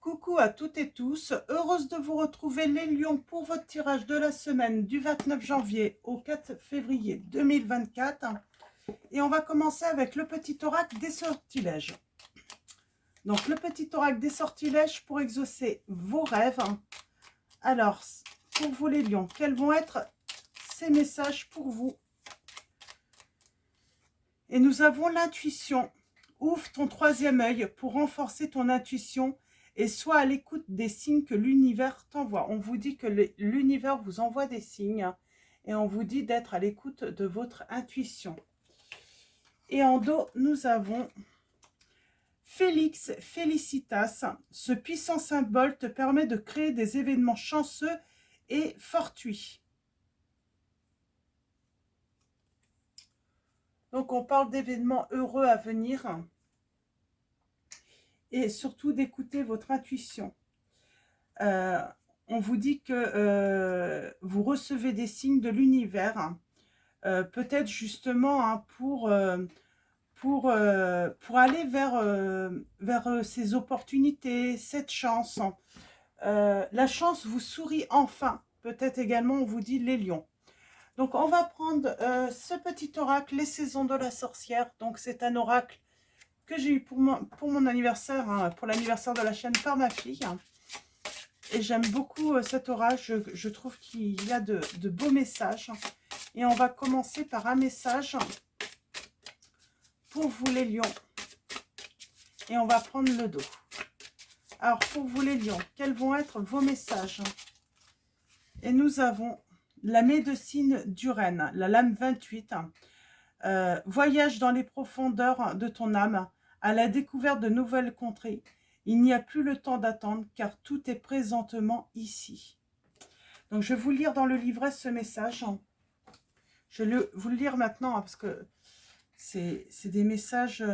Coucou à toutes et tous, heureuse de vous retrouver les lions pour votre tirage de la semaine du 29 janvier au 4 février 2024. Et on va commencer avec le petit oracle des sortilèges. Donc le petit oracle des sortilèges pour exaucer vos rêves. Alors, pour vous les lions, quels vont être ces messages pour vous? Et nous avons l'intuition. Ouvre ton troisième œil pour renforcer ton intuition et sois à l'écoute des signes que l'univers t'envoie. On vous dit que l'univers vous envoie des signes et on vous dit d'être à l'écoute de votre intuition. Et en dos, nous avons Félix Felicitas. Ce puissant symbole te permet de créer des événements chanceux et fortuits. Donc on parle d'événements heureux à venir. Et surtout d'écouter votre intuition. On vous dit que vous recevez des signes de l'univers, peut-être justement pour aller vers ces opportunités, cette chance. La chance vous sourit enfin. Peut-être également on vous dit les lions. Donc on va prendre ce petit oracle, les saisons de la sorcière. Donc c'est un oracle que j'ai eu pour mon anniversaire, hein, pour l'anniversaire de la chaîne par ma fille. Et j'aime beaucoup cet orage, je trouve qu'il y a de beaux messages. Et on va commencer par un message pour vous les lions. Et on va prendre le dos. Alors pour vous les lions, quels vont être vos messages? Et nous avons la médecine d'Urène, la lame 28. Voyage dans les profondeurs de ton âme, à la découverte de nouvelles contrées. Il n'y a plus le temps d'attendre, car tout est présentement ici. Donc, je vais vous lire dans le livret ce message. Je vais vous le lire maintenant, parce que c'est des messages...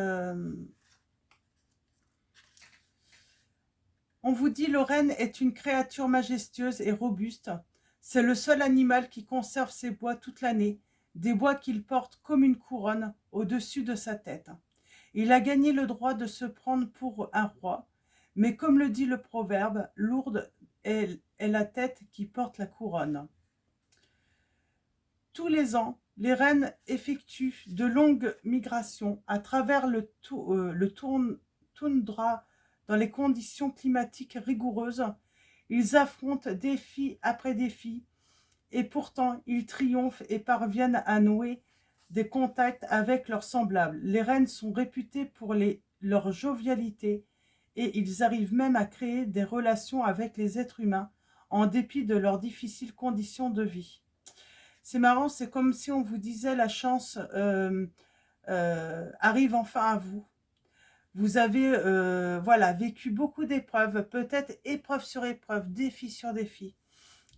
On vous dit, Lorraine est une créature majestueuse et robuste. C'est le seul animal qui conserve ses bois toute l'année, des bois qu'il porte comme une couronne au-dessus de sa tête. Il a gagné le droit de se prendre pour un roi, mais comme le dit le proverbe, lourde est la tête qui porte la couronne. Tous les ans, les reines effectuent de longues migrations à travers le toundra dans les conditions climatiques rigoureuses. Ils affrontent défi après défi et pourtant ils triomphent et parviennent à nouer des contacts avec leurs semblables. Les reines sont réputées pour leur jovialité et ils arrivent même à créer des relations avec les êtres humains en dépit de leurs difficiles conditions de vie. C'est marrant, c'est comme si on vous disait la chance arrive enfin à vous. Vous avez voilà, vécu beaucoup d'épreuves, peut-être épreuve sur épreuve, défi sur défi.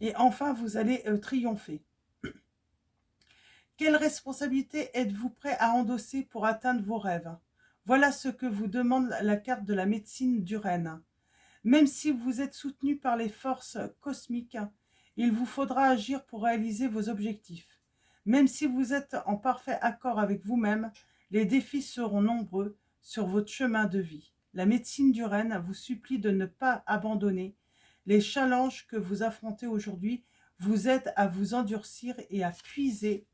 Et enfin, vous allez triompher. Quelle responsabilité êtes-vous prêt à endosser pour atteindre vos rêves? Voilà ce que vous demande la carte de la médecine d'Urène. Même si vous êtes soutenu par les forces cosmiques, il vous faudra agir pour réaliser vos objectifs. Même si vous êtes en parfait accord avec vous-même, les défis seront nombreux sur votre chemin de vie. La médecine d'Urène vous supplie de ne pas abandonner. Les challenges que vous affrontez aujourd'hui vous aident à vous endurcir et à puiser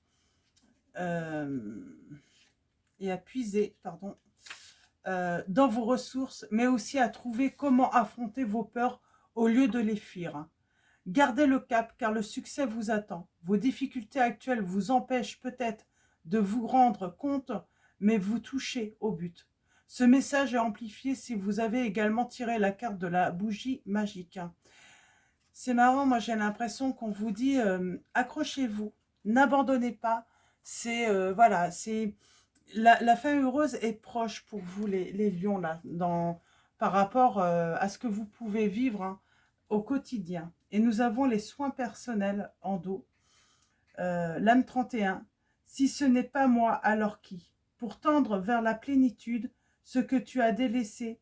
dans vos ressources, mais aussi à trouver comment affronter vos peurs au lieu de les fuir. Gardez le cap car le succès vous attend. Vos difficultés actuelles vous empêchent peut-être de vous rendre compte, mais vous touchez au but. Ce message est amplifié si vous avez également tiré la carte de la bougie magique. C'est marrant, moi j'ai l'impression qu'on vous dit accrochez-vous, n'abandonnez pas. C'est voilà, c'est la fin heureuse est proche pour vous les lions là, par rapport à ce que vous pouvez vivre hein, au quotidien. Et nous avons les soins personnels en dos. L'âme 31. Si ce n'est pas moi, alors qui? Pour tendre vers la plénitude, ce que tu as délaissé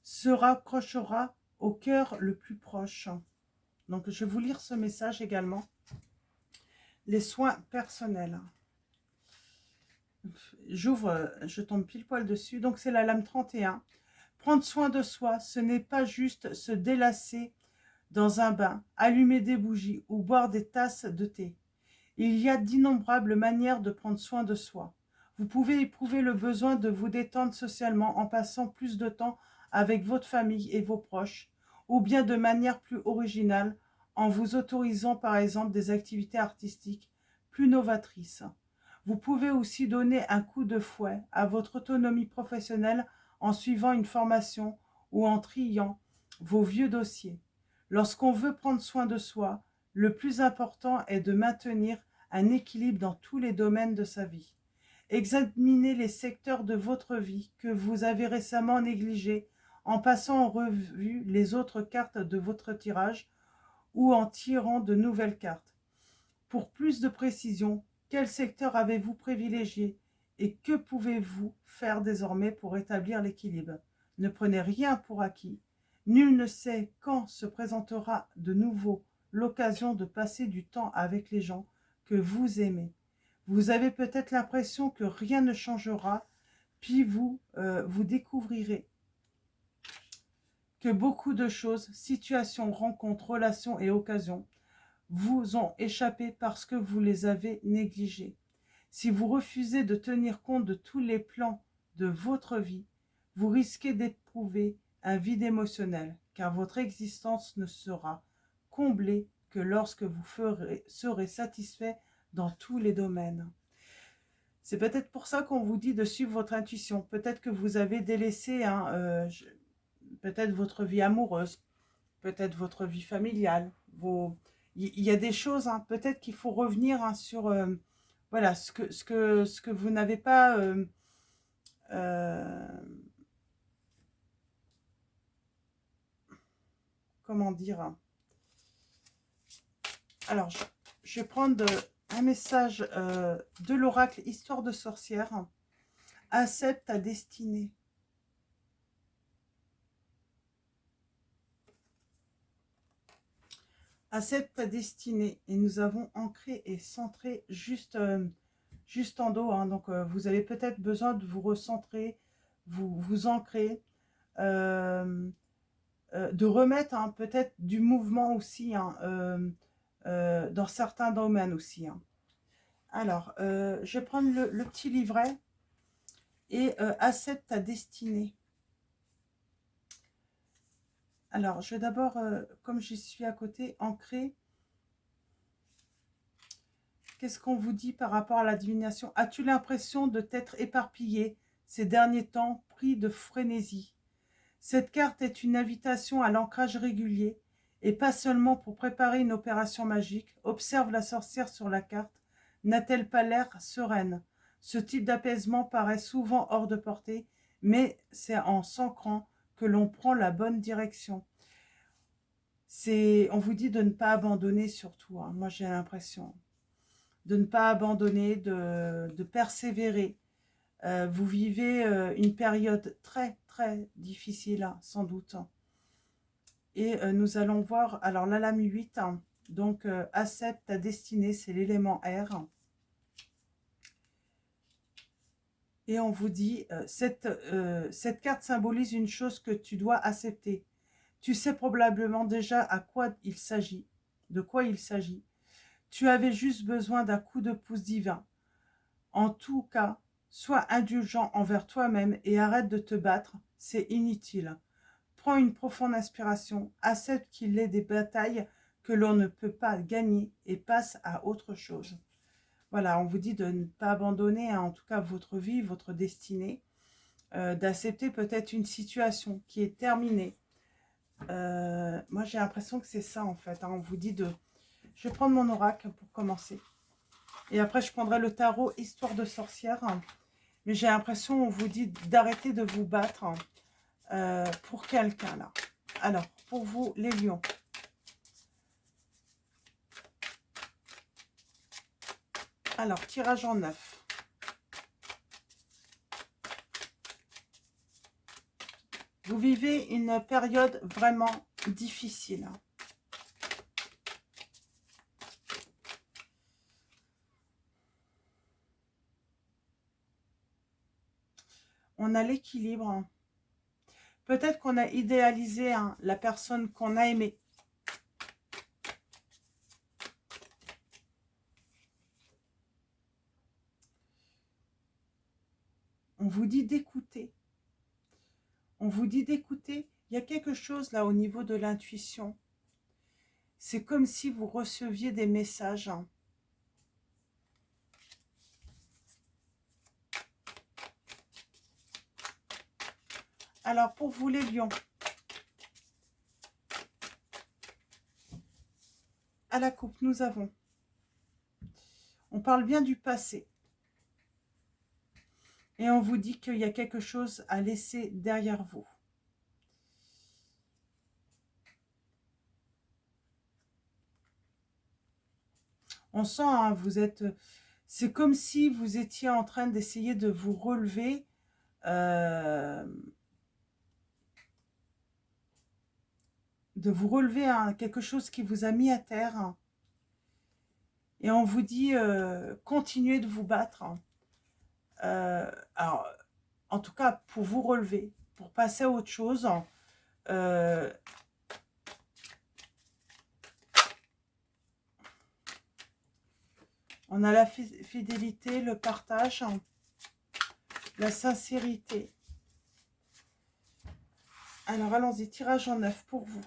se raccrochera au cœur le plus proche. Donc, je vais vous lire ce message également. Les soins personnels. J'ouvre, je tombe pile poil dessus. Donc, c'est la lame 31. Prendre soin de soi, ce n'est pas juste se délasser dans un bain, allumer des bougies ou boire des tasses de thé. Il y a d'innombrables manières de prendre soin de soi. Vous pouvez éprouver le besoin de vous détendre socialement en passant plus de temps avec votre famille et vos proches, ou bien de manière plus originale, en vous autorisant par exemple des activités artistiques plus novatrices. Vous pouvez aussi donner un coup de fouet à votre autonomie professionnelle en suivant une formation ou en triant vos vieux dossiers. Lorsqu'on veut prendre soin de soi, le plus important est de maintenir un équilibre dans tous les domaines de sa vie. Examinez les secteurs de votre vie que vous avez récemment négligés en passant en revue les autres cartes de votre tirage ou en tirant de nouvelles cartes. Pour plus de précision, quel secteur avez-vous privilégié et que pouvez-vous faire désormais pour rétablir l'équilibre? Ne prenez rien pour acquis. Nul ne sait quand se présentera de nouveau l'occasion de passer du temps avec les gens que vous aimez. Vous avez peut-être l'impression que rien ne changera, puis vous découvrirez que beaucoup de choses, situations, rencontres, relations et occasions vous ont échappé parce que vous les avez négligées. Si vous refusez de tenir compte de tous les plans de votre vie, vous risquez d'éprouver un vide émotionnel, car votre existence ne sera comblée que lorsque vous serez satisfait dans tous les domaines. C'est peut-être pour ça qu'on vous dit de suivre votre intuition. Peut-être que vous avez délaissé peut-être votre vie amoureuse, peut-être votre vie familiale. Il y a des choses, peut-être qu'il faut revenir sur voilà, ce que vous n'avez pas euh, comment dire. Alors, je vais prendre un message de l'oracle Histoire de sorcière. Accepte ta destinée. Accepte ta destinée. Et nous avons ancré et centré juste en dos. Donc, vous avez peut-être besoin de vous recentrer, vous ancrer, de remettre peut-être du mouvement aussi dans certains domaines aussi. Alors, je vais prendre le petit livret et accepte ta destinée. Alors, je vais d'abord, comme j'y suis à côté, ancrer. Qu'est-ce qu'on vous dit par rapport à la divination? As-tu l'impression de t'être éparpillé ces derniers temps, pris de frénésie? Cette carte est une invitation à l'ancrage régulier et pas seulement pour préparer une opération magique. Observe la sorcière sur la carte. N'a-t-elle pas l'air sereine? Ce type d'apaisement paraît souvent hors de portée, mais c'est en s'ancrant que l'on prend la bonne direction. On vous dit de ne pas abandonner surtout. Moi, j'ai l'impression de ne pas abandonner, de persévérer. Vous vivez une période très, très difficile, sans doute. Et nous allons voir, alors la lame 8, donc accepte ta destinée, c'est l'élément R. Et on vous dit, cette carte symbolise une chose que tu dois accepter. Tu sais probablement déjà de quoi il s'agit. Tu avais juste besoin d'un coup de pouce divin. En tout cas, sois indulgent envers toi-même et arrête de te battre, c'est inutile. Prends une profonde inspiration, accepte qu'il est des batailles que l'on ne peut pas gagner et passe à autre chose. Voilà, on vous dit de ne pas abandonner, en tout cas votre vie, votre destinée, d'accepter peut-être une situation qui est terminée. Moi, j'ai l'impression que c'est ça, en fait. On vous dit de... Je vais prendre mon oracle pour commencer. Et après, je prendrai le tarot Histoire de sorcière. Mais j'ai l'impression, on vous dit d'arrêter de vous battre pour quelqu'un, là. Alors, pour vous, les lions. Alors, tirage en 9. Vous vivez une période vraiment difficile. On a l'équilibre. Peut-être qu'on a idéalisé hein, la personne qu'on a aimée. On vous dit d'écouter. On vous dit d'écouter. Il y a quelque chose là au niveau de l'intuition. C'est comme si vous receviez des messages. Hein. Alors, pour vous les lions, à la coupe, nous avons, on parle bien du passé. Et on vous dit qu'il y a quelque chose à laisser derrière vous. On sent, hein, vous êtes, c'est comme si vous étiez en train d'essayer de vous relever. Hein, quelque chose qui vous a mis à terre. Hein. Et on vous dit, continuez de vous battre. Hein. Alors, en tout cas, pour vous relever, pour passer à autre chose. On a la fidélité, le partage, la sincérité. Alors, allons-y, tirage en 9 pour vous.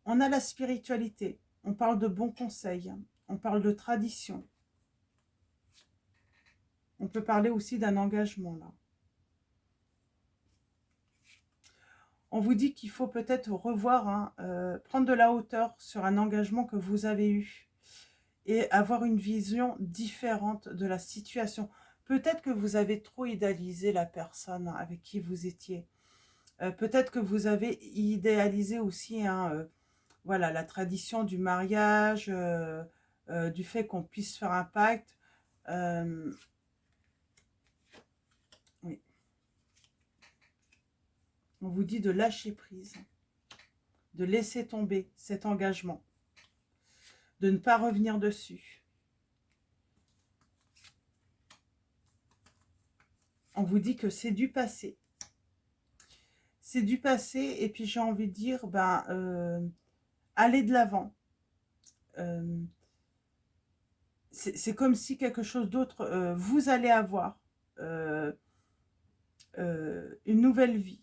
On a la spiritualité. On parle de bons conseils. On parle de tradition. On peut parler aussi d'un engagement, là. On vous dit qu'il faut peut-être revoir, hein, prendre de la hauteur sur un engagement que vous avez eu et avoir une vision différente de la situation. Peut-être que vous avez trop idéalisé la personne avec qui vous étiez. Peut-être que vous avez idéalisé aussi hein, voilà, la tradition du mariage, du fait qu'on puisse faire un pacte. Oui. On vous dit de lâcher prise, de laisser tomber cet engagement, de ne pas revenir dessus. On vous dit que c'est du passé. C'est du passé et puis j'ai envie de dire, ben, allez de l'avant. C'est comme si quelque chose d'autre, vous allez avoir une nouvelle vie.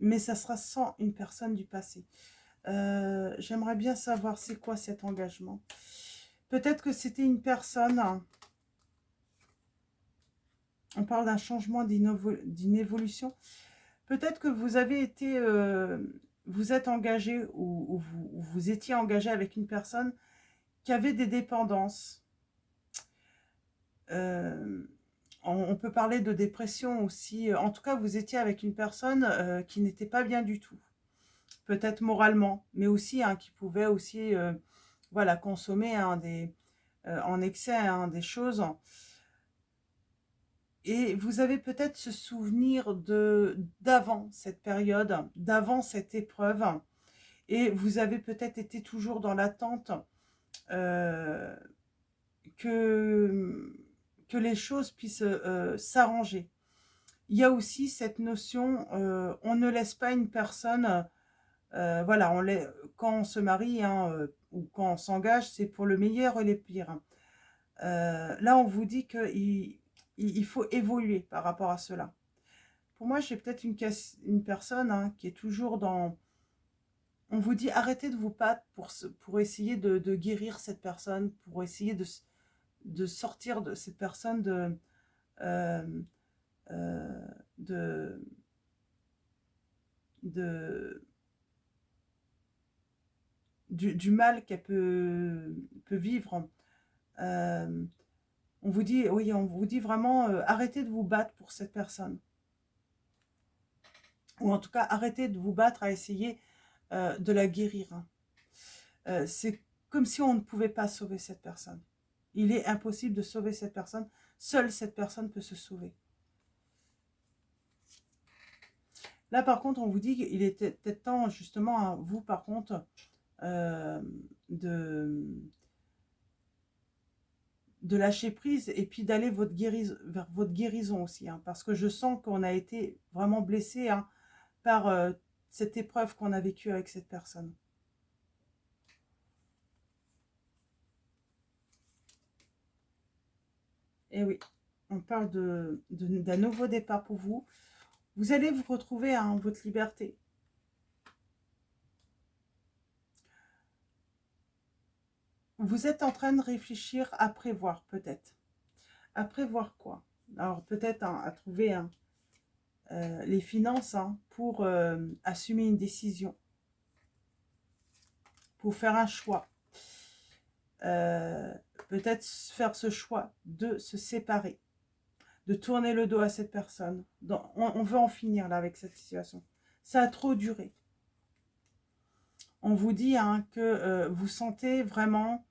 Mais ça sera sans une personne du passé. J'aimerais bien savoir c'est quoi cet engagement. Peut-être que c'était une personne, hein, on parle d'un changement, d'une évolution. Peut-être que vous avez été, vous êtes engagé ou vous étiez engagé avec une personne qui avait des dépendances. On peut parler de dépression aussi. En tout cas, vous étiez avec une personne qui n'était pas bien du tout. Peut-être moralement, mais aussi hein, qui pouvait aussi voilà, consommer hein, en excès hein, des choses. Et vous avez peut-être ce souvenir d'avant cette période, d'avant cette épreuve. Et vous avez peut-être été toujours dans l'attente que les choses puissent s'arranger. Il y a aussi cette notion, on ne laisse pas une personne, voilà, quand on se marie hein, ou quand on s'engage, c'est pour le meilleur et le pire. Là, on vous dit qu'il faut évoluer par rapport à cela. Pour moi, j'ai peut-être une personne hein, qui est toujours dans... On vous dit arrêtez de vous battre pour essayer de guérir cette personne, pour essayer de sortir de cette personne euh, euh, de, de, du mal qu'elle peut vivre. On vous dit, oui, on vous dit vraiment, arrêtez de vous battre pour cette personne. Ou en tout cas, arrêtez de vous battre à essayer de la guérir. C'est comme si on ne pouvait pas sauver cette personne. Il est impossible de sauver cette personne. Seule cette personne peut se sauver. Là, par contre, on vous dit qu'il était peut-être temps, justement, à vous, par contre, de lâcher prise et puis d'aller vers votre guérison aussi, hein, parce que je sens qu'on a été vraiment blessé, hein, par cette épreuve qu'on a vécue avec cette personne. Et oui, on parle d'un nouveau départ pour vous. Vous allez vous retrouver en votre liberté. Vous êtes en train de réfléchir à prévoir, peut-être. À prévoir quoi? Alors, peut-être, hein, à trouver, hein, les finances, hein, pour assumer une décision, pour faire un choix. Euh, Peut-être faire ce choix de se séparer, de tourner le dos à cette personne. On veut en finir là avec cette situation. Ça a trop duré. On vous dit, hein, que vous sentez vraiment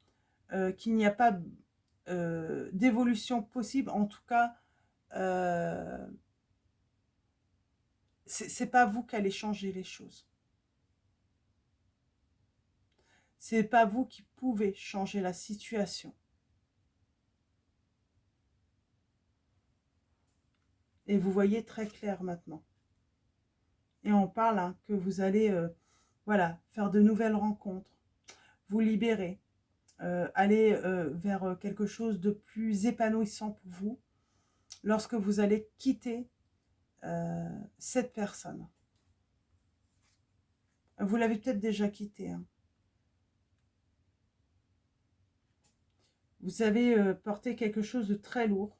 qu'il n'y a pas d'évolution possible. En tout cas, c'est pas vous qui allez changer les choses. C'est pas vous qui pouvez changer la situation. Et vous voyez très clair maintenant. Et on parle, hein, que vous allez voilà, faire de nouvelles rencontres, vous libérer, aller vers quelque chose de plus épanouissant pour vous lorsque vous allez quitter cette personne. Vous l'avez peut-être déjà quitté, hein. Vous avez porté quelque chose de très lourd.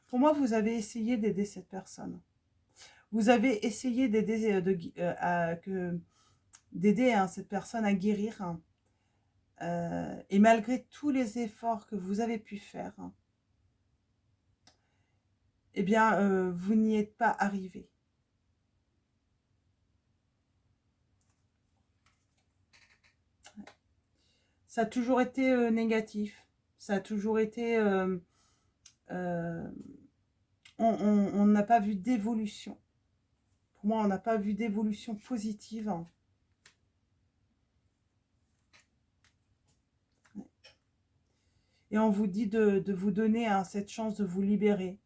Pour moi, vous avez essayé d'aider cette personne. Vous avez essayé d'aider d'aider, hein, cette personne à guérir, hein. Et malgré tous les efforts que vous avez pu faire, hein, eh bien, vous n'y êtes pas arrivé. Ça a toujours été négatif. Ça a toujours été... on n'a pas vu d'évolution. Pour moi, on n'a pas vu d'évolution positive, hein. Et on vous dit de vous donner, hein, cette chance de vous libérer,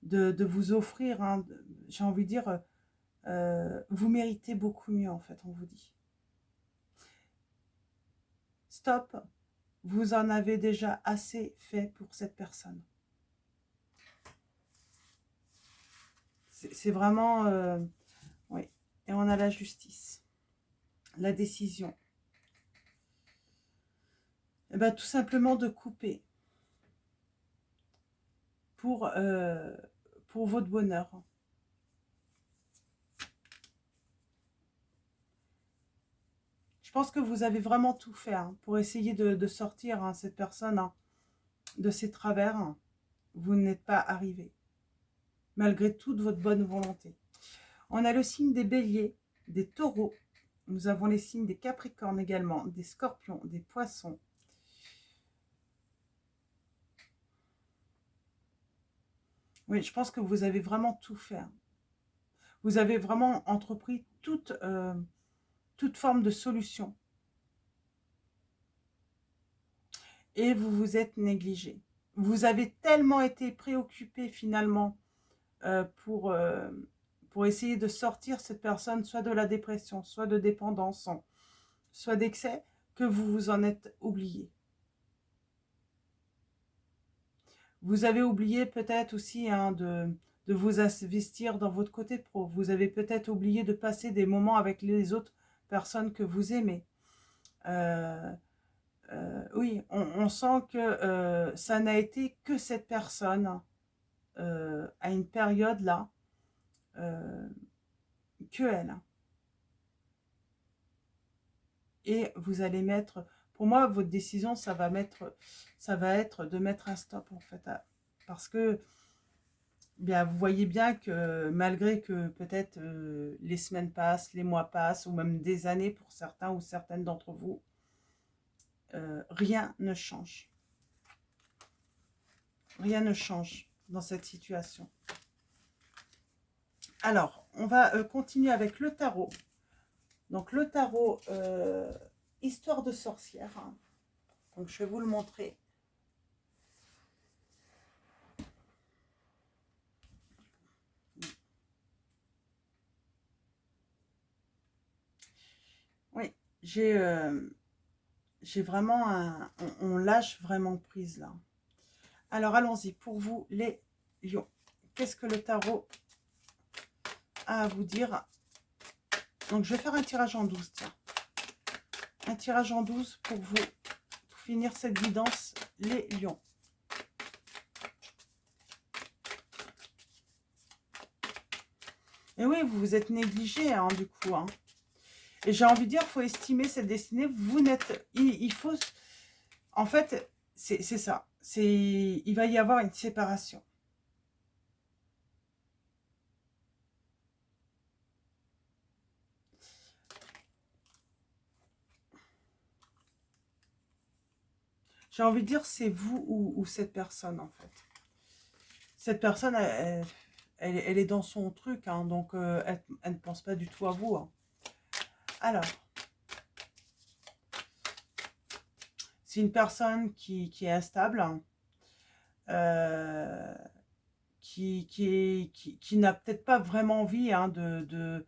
de vous offrir, hein, j'ai envie de dire, vous méritez beaucoup mieux, en fait, on vous dit. Stop, vous en avez déjà assez fait pour cette personne. C'est vraiment... oui. Et on a la justice, la décision. Et bien, tout simplement de couper pour votre bonheur. Je pense que vous avez vraiment tout fait, hein, pour essayer de sortir, hein, cette personne, hein, de ses travers. Hein. Vous n'êtes pas arrivé, malgré toute votre bonne volonté. On a le signe des béliers, des taureaux. Nous avons les signes des capricornes également, des scorpions, des poissons. Oui, je pense que vous avez vraiment tout fait. Hein. Vous avez vraiment entrepris toute forme de solution. Et vous vous êtes négligé. Vous avez tellement été préoccupé finalement pour essayer de sortir cette personne soit de la dépression, soit de dépendance, soit d'excès, que vous vous en êtes oublié. Vous avez oublié peut-être aussi, hein, de vous investir dans votre côté pro. Vous avez peut-être oublié de passer des moments avec les autres personnes que vous aimez. Oui, on sent que ça n'a été que cette personne à une période là, que elle. Et vous allez mettre, pour moi, votre décision, ça va être de mettre un stop en fait, parce que bien, vous voyez bien que malgré que peut-être les semaines passent, les mois passent, ou même des années pour certains ou certaines d'entre vous, rien ne change. Rien ne change dans cette situation. Alors, on va continuer avec le tarot. Donc, le tarot, histoire de sorcière. Hein. Donc, je vais vous le montrer. Oui, j'ai vraiment on lâche vraiment prise là. Alors, allons-y. Pour vous, les lions, qu'est-ce que le tarot a à vous dire? Donc, je vais faire un tirage en 12, tiens. Un tirage en 12 pour vous, pour finir cette guidance, les lions. Et oui, vous vous êtes négligé, hein, du coup. Hein. Et j'ai envie de dire, il faut estimer cette destinée. Vous n'êtes... Il faut... En fait, c'est ça. Il va y avoir une séparation. J'ai envie de dire, c'est vous ou cette personne, en fait. Cette personne, elle est dans son truc, hein, donc elle ne pense pas du tout à vous. Hein. Alors, c'est une personne qui est instable, hein, qui n'a peut-être pas vraiment envie, hein, de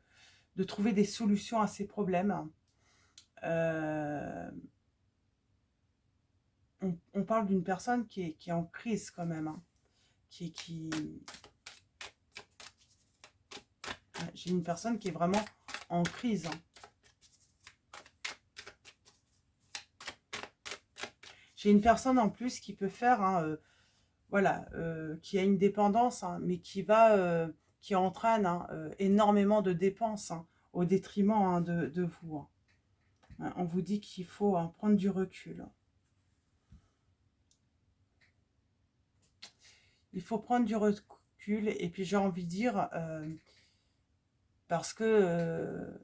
trouver des solutions à ses problèmes. On parle d'une personne qui est en crise quand même. Hein, j'ai une personne qui est vraiment en crise. Hein. J'ai une personne en plus qui peut faire, hein, voilà, qui a une dépendance, hein, mais qui entraîne, hein, énormément de dépenses, hein, au détriment, hein, de vous. Hein. Hein, on vous dit qu'il faut, hein, prendre du recul. Il faut prendre du recul, et puis j'ai envie de dire, parce que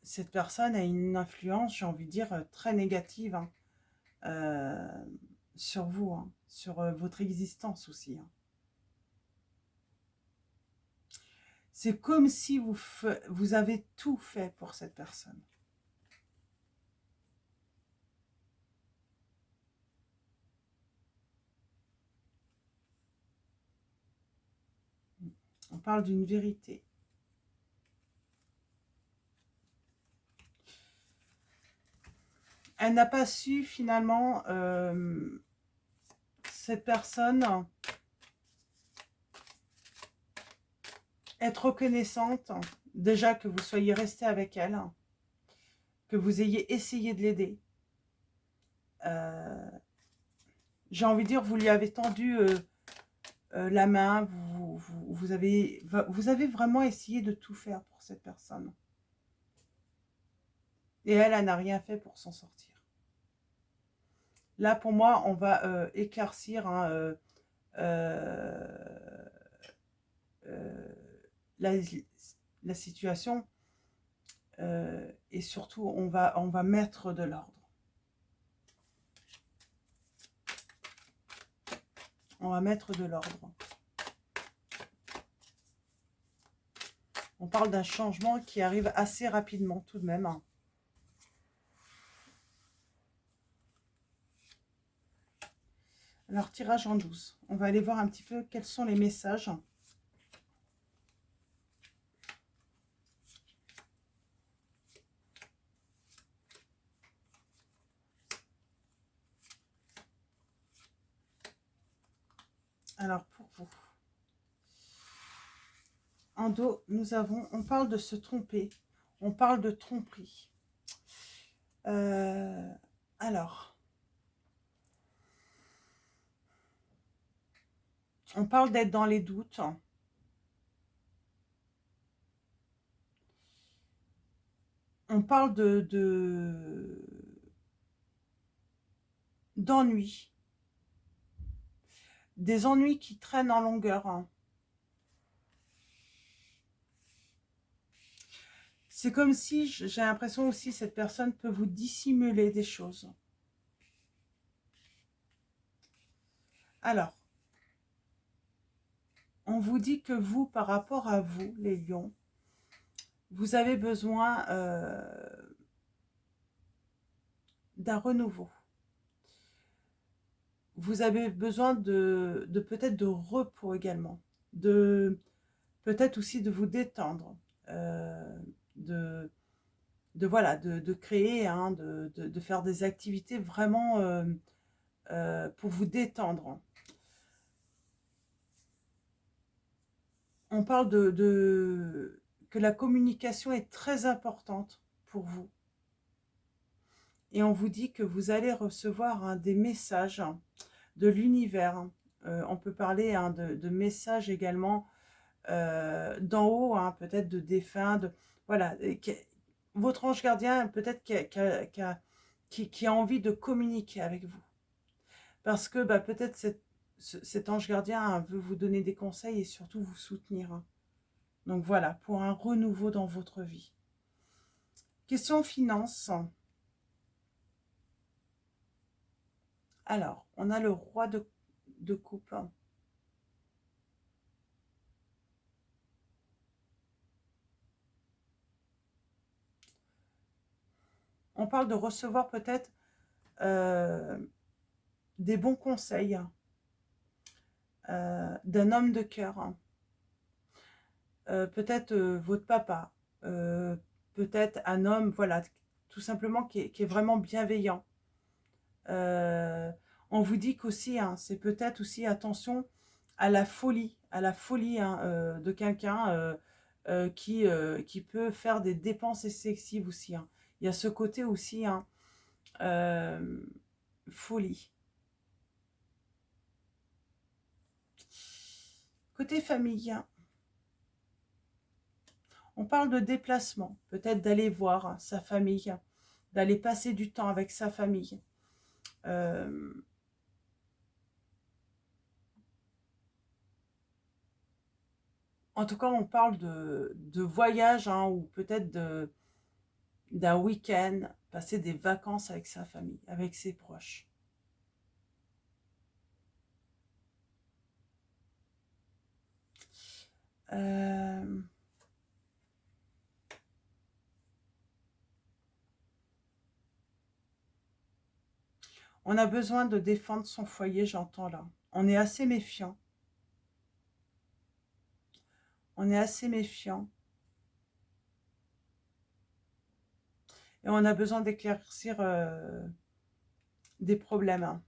cette personne a une influence, j'ai envie de dire, très négative, hein, sur vous, hein, sur votre existence aussi. Hein. C'est comme si vous avez tout fait pour cette personne. On parle d'une vérité. Elle n'a pas su finalement, cette personne, être reconnaissante, déjà que vous soyez resté avec elle, que vous ayez essayé de l'aider. J'ai envie de dire, vous lui avez tendu la main, vous avez vraiment essayé de tout faire pour cette personne. Et elle n'a rien fait pour s'en sortir. Là, pour moi, on va éclaircir, hein, la situation, et surtout, on va mettre de l'ordre. On va mettre de l'ordre. On parle d'un changement qui arrive assez rapidement tout de même. Hein. Alors, tirage en 12. On va aller voir un petit peu quels sont les messages. Alors, pour vous. En dos, on parle de se tromper. On parle de tromperie. Alors, on parle d'être dans les doutes. On parle d'ennui. Des ennuis qui traînent en longueur. Hein. C'est comme si, j'ai l'impression aussi, cette personne peut vous dissimuler des choses. Alors, on vous dit que vous, par rapport à vous, les lions, vous avez besoin d'un renouveau. vous avez besoin de peut-être de repos également, de peut-être aussi de vous détendre, de, voilà, de créer, hein, de faire des activités vraiment pour vous détendre. On parle que la communication est très importante pour vous. Et on vous dit que vous allez recevoir, hein, des messages de l'univers. On peut parler, hein, de messages également d'en haut, hein, peut-être de défunts. Voilà, votre ange gardien peut-être qui a envie de communiquer avec vous. Parce que bah, peut-être cet ange gardien, hein, veut vous donner des conseils et surtout vous soutenir, hein. Donc voilà, pour un renouveau dans votre vie. Question finance. Alors, on a le roi de coupe. On parle de recevoir peut-être des bons conseils d'un homme de cœur. Peut-être votre papa, euh, peut-être un homme, voilà, tout simplement qui est vraiment bienveillant. Euh, on vous dit qu'aussi, hein, c'est peut-être aussi attention à la folie, hein, de quelqu'un qui peut faire des dépenses excessives aussi, hein. Il y a ce côté aussi, hein, euh, folie. Côté famille, hein, on parle de déplacement, peut-être d'aller voir sa famille, d'aller passer du temps avec sa famille. Euh, En tout cas, on parle de voyage, hein, ou peut-être d'un week-end, passer des vacances avec sa famille, avec ses proches. Euh, on a besoin de défendre son foyer, j'entends là. On est assez méfiant. On est assez méfiant. Et on a besoin d'éclaircir des problèmes, hein.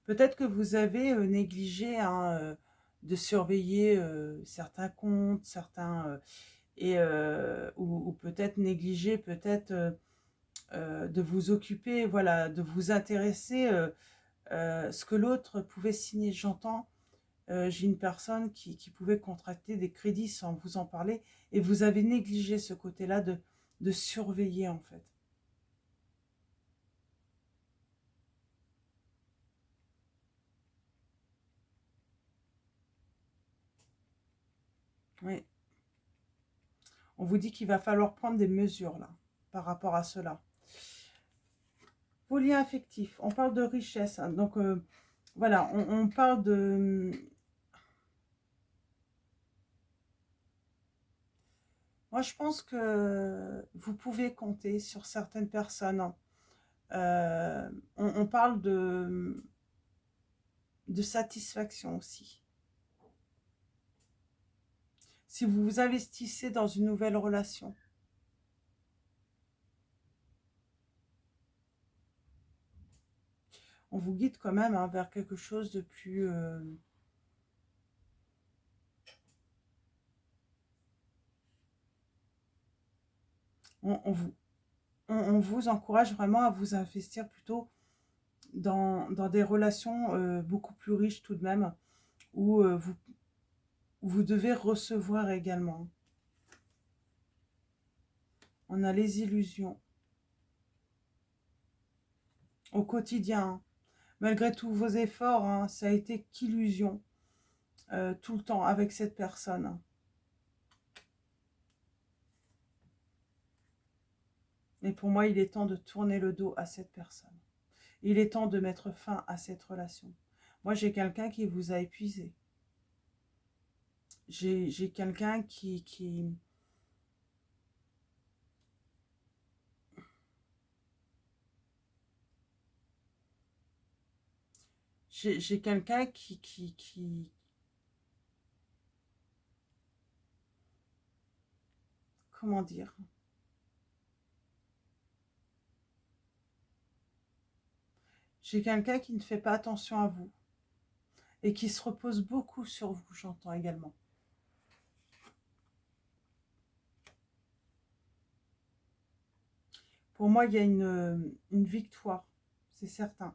Peut-être que vous avez négligé, hein, de surveiller certains comptes, ou peut-être négligé, peut-être de vous occuper, voilà, de vous intéresser ce que l'autre pouvait signer. J'entends, j'ai une personne qui pouvait contracter des crédits sans vous en parler, et vous avez négligé ce côté-là de surveiller en fait. Oui. On vous dit qu'il va falloir prendre des mesures là, par rapport à cela. Vos liens affectifs, on parle de richesse, hein, donc voilà, on parle de... Moi, je pense que vous pouvez compter sur certaines personnes, hein. On parle de satisfaction aussi. Si vous vous investissez dans une nouvelle relation, on vous guide quand même, hein, vers quelque chose de plus... on vous, on vous encourage vraiment à vous investir plutôt dans des relations beaucoup plus riches tout de même, où vous devez recevoir également. On a les illusions au quotidien, hein. Malgré tous vos efforts, hein, ça a été qu'illusion tout le temps avec cette personne. Et pour moi, il est temps de tourner le dos à cette personne. Il est temps de mettre fin à cette relation. Moi, j'ai quelqu'un qui vous a épuisé. J'ai quelqu'un qui... J'ai quelqu'un comment dire? J'ai quelqu'un qui ne fait pas attention à vous et qui se repose beaucoup sur vous, j'entends également. Pour moi, il y a une victoire, c'est certain.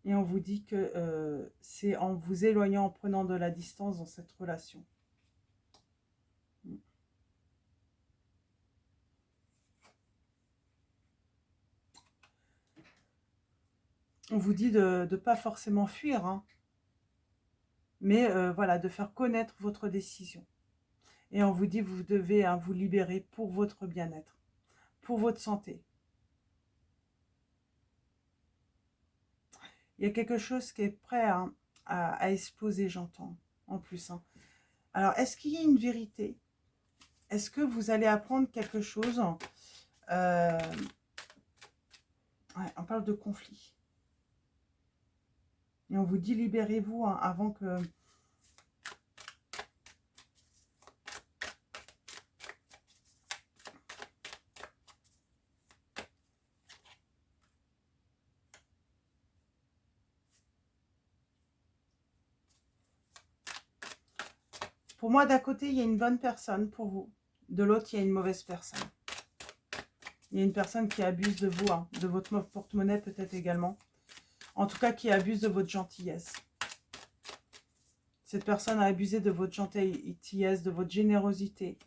Et on vous dit que c'est en vous éloignant, en prenant de la distance dans cette relation. On vous dit de ne pas forcément fuir, hein, mais voilà, de faire connaître votre décision. Et on vous dit que vous devez vous libérer pour votre bien-être, pour votre santé. Il y a quelque chose qui est prêt à exploser, j'entends, en plus. Hein. Alors, est-ce qu'il y a une vérité? Est-ce que vous allez apprendre quelque chose? Ouais, on parle de conflit. Et on vous dit libérez-vous avant que... Pour moi, d'un côté, il y a une bonne personne pour vous. De l'autre, il y a une mauvaise personne. Il y a une personne qui abuse de vous, hein, de votre porte-monnaie peut-être également. En tout cas, qui abuse de votre gentillesse. Cette personne a abusé de votre gentillesse, de votre générosité.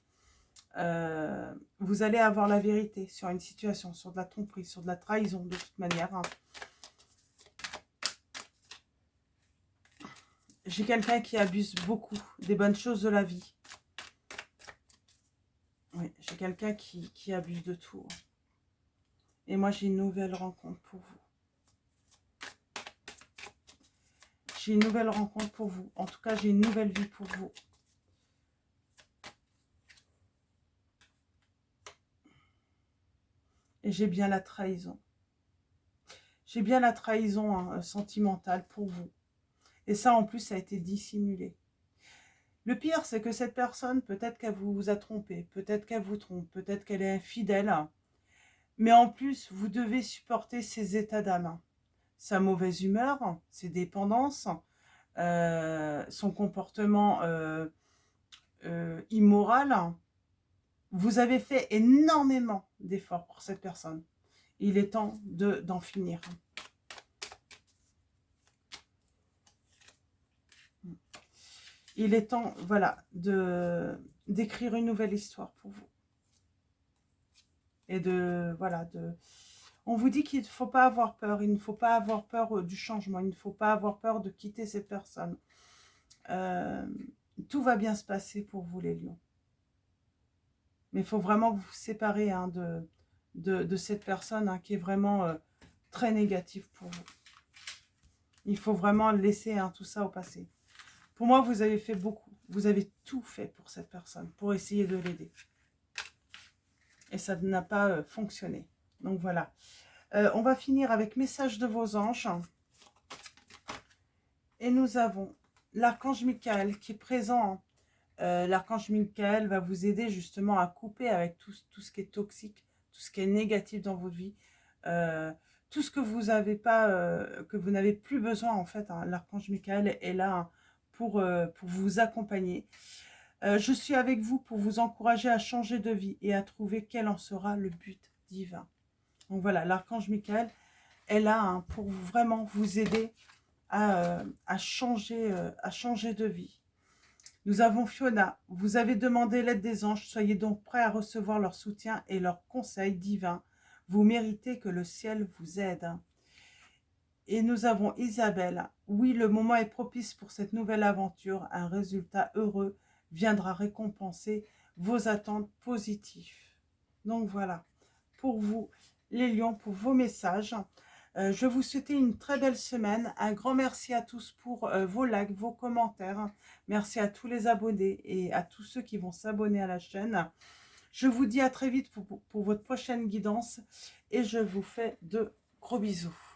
Vous allez avoir la vérité sur une situation, sur de la tromperie, sur de la trahison de toute manière. Hein. J'ai quelqu'un qui abuse beaucoup des bonnes choses de la vie. Oui, j'ai quelqu'un qui abuse de tout. Et moi, j'ai une nouvelle rencontre pour vous. J'ai une nouvelle rencontre pour vous. En tout cas, j'ai une nouvelle vie pour vous. Et j'ai bien la trahison. J'ai bien la trahison hein, sentimentale pour vous. Et ça, en plus, ça a été dissimulé. Le pire, c'est que cette personne, peut-être qu'elle vous a trompé, peut-être qu'elle vous trompe, peut-être qu'elle est infidèle. Mais en plus, vous devez supporter ses états d'âme. Sa mauvaise humeur, ses dépendances, son comportement immoral. Vous avez fait énormément d'efforts pour cette personne. Il est temps d'en finir. Il est temps, voilà, d'écrire une nouvelle histoire pour vous. Et voilà, on vous dit qu'il ne faut pas avoir peur, il ne faut pas avoir peur du changement, il ne faut pas avoir peur de quitter cette personne. Tout va bien se passer pour vous les lions. Mais il faut vraiment vous séparer hein, de cette personne hein, qui est vraiment très négative pour vous. Il faut vraiment laisser hein, tout ça au passé. Pour moi, vous avez fait beaucoup. Vous avez tout fait pour cette personne, pour essayer de l'aider. Et ça n'a pas fonctionné. Donc voilà. On va finir avec message de vos anges. Et nous avons l'archange Michael qui est présent. L'archange Michael va vous aider justement à couper avec tout ce qui est toxique, tout ce qui est négatif dans votre vie. Tout ce que vous avez pas, que vous n'avez plus besoin en fait. Hein. L'archange Michael est là hein, pour vous accompagner. Je suis avec vous pour vous encourager à changer de vie et à trouver quel en sera le but divin. Donc voilà, l'archange Michael est là hein, pour vraiment vous aider à changer de vie. Nous avons Fiona. Vous avez demandé l'aide des anges. Soyez donc prêts à recevoir leur soutien et leurs conseils divins. Vous méritez que le ciel vous aide. Et nous avons Isabelle. Oui, le moment est propice pour cette nouvelle aventure. Un résultat heureux viendra récompenser vos attentes positives. Donc voilà, pour vous, les lions, pour vos messages. Je vous souhaite une très belle semaine. Un grand merci à tous pour vos likes, vos commentaires. Merci à tous les abonnés et à tous ceux qui vont s'abonner à la chaîne. Je vous dis à très vite pour votre prochaine guidance et je vous fais de Gros bisous.